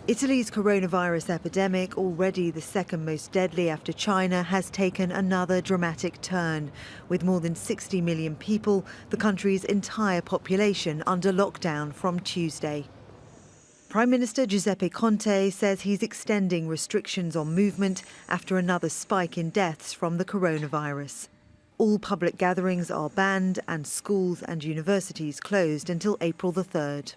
Italy's coronavirus epidemic, already the second most deadly after China, has taken another dramatic turn. With more than 60 million people, the country's entire population under lockdown from Tuesday. Prime Minister Giuseppe Conte says he's extending restrictions on movement after another spike in deaths from the coronavirus. All public gatherings are banned and schools and universities closed until April the 3rd.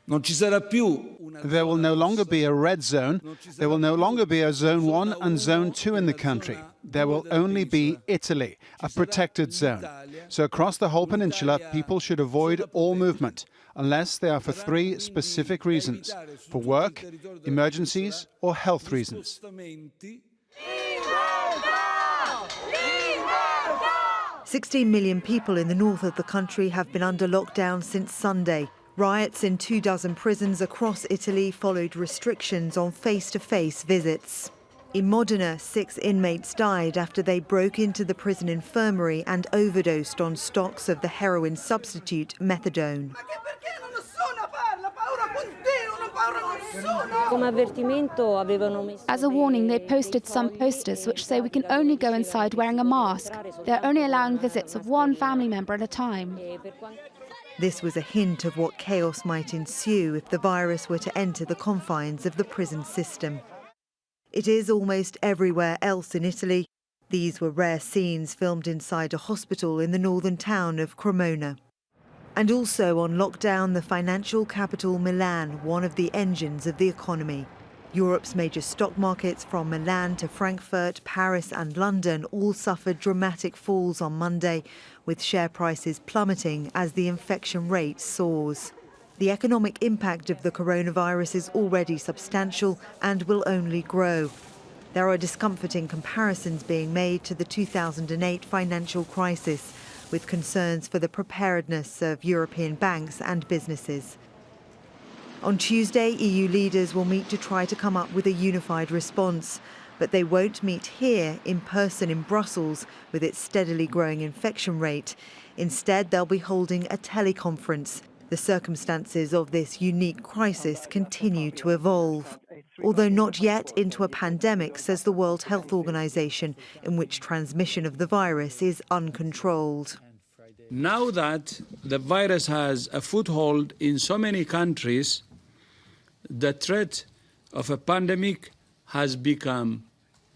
There will no longer be a red zone. There will no longer be a zone 1 and zone 2 in the country. There will only be Italy, a protected zone. So across the whole peninsula, people should avoid all movement, unless they are for 3 specific reasons: for work, emergencies, or health reasons. 16 million people in the north of the country have been under lockdown since Sunday. Riots in 24 prisons across Italy followed restrictions on face-to-face visits. In Modena, 6 inmates died after they broke into the prison infirmary and overdosed on stocks of the heroin substitute methadone. As a warning, they posted some posters which say we can only go inside wearing a mask. They're only allowing visits of 1 family member at a time. This was a hint of what chaos might ensue if the virus were to enter the confines of the prison system. It is almost everywhere else in Italy. These were rare scenes filmed inside a hospital in the northern town of Cremona. And also on lockdown, the financial capital Milan, one of the engines of the economy. Europe's major stock markets from Milan to Frankfurt, Paris and London all suffered dramatic falls on Monday, with share prices plummeting as the infection rate soars. The economic impact of the coronavirus is already substantial and will only grow. There are discomforting comparisons being made to the 2008 financial crisis, with concerns for the preparedness of European banks and businesses. On Tuesday, EU leaders will meet to try to come up with a unified response, but they won't meet here in person in Brussels with its steadily growing infection rate. Instead, they'll be holding a teleconference. The circumstances of this unique crisis continue to evolve, although not yet into a pandemic, says the World Health Organization, in which transmission of the virus is uncontrolled. Now that the virus has a foothold in so many countries, the threat of a pandemic has become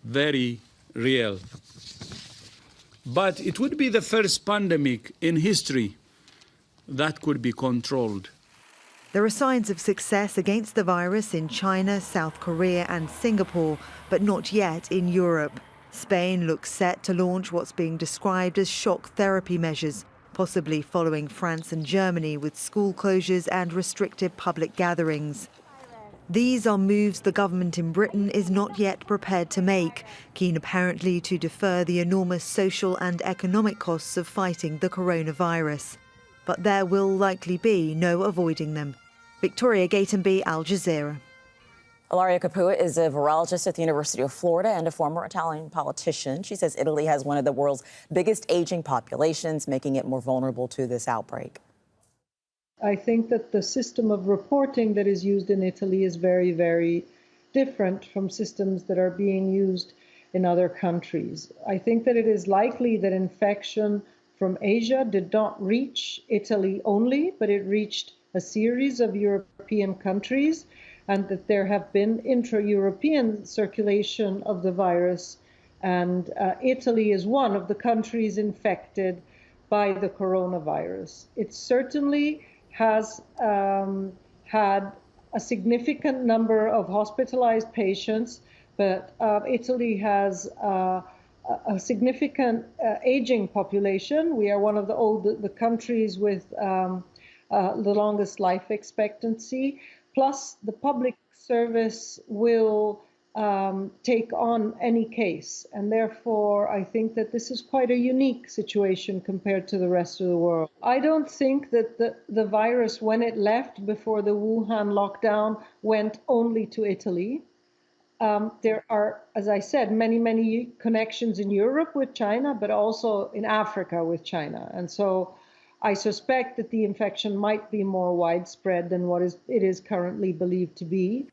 very real. But it would be the first pandemic in history that could be controlled. There are signs of success against the virus in China, South Korea and Singapore, but not yet in Europe. Spain looks set to launch what's being described as shock therapy measures, possibly following France and Germany with school closures and restricted public gatherings. These are moves the government in Britain is not yet prepared to make, keen apparently to defer the enormous social and economic costs of fighting the coronavirus. But there will likely be no avoiding them. Victoria Gatenby, Al Jazeera. Ilaria Capua is a virologist at the University of Florida and a former Italian politician. She says Italy has one of the world's biggest aging populations, making it more vulnerable to this outbreak. I think that the system of reporting that is used in Italy is very, very different from systems that are being used in other countries. I think that it is likely that infection from Asia did not reach Italy only, but it reached a series of European countries, and that there have been intra-European circulation of the virus. And Italy is one of the countries infected by the coronavirus. It certainly has had a significant number of hospitalized patients, but Italy has a significant aging population. We are one of the countries with the longest life expectancy. Plus, the public service will take on any case. And therefore, I think that this is quite a unique situation compared to the rest of the world. I don't think that the virus, when it left before the Wuhan lockdown, went only to Italy. There are, as I said, many connections in Europe with China, but also in Africa with China. And so I suspect that the infection might be more widespread than what it is currently believed to be.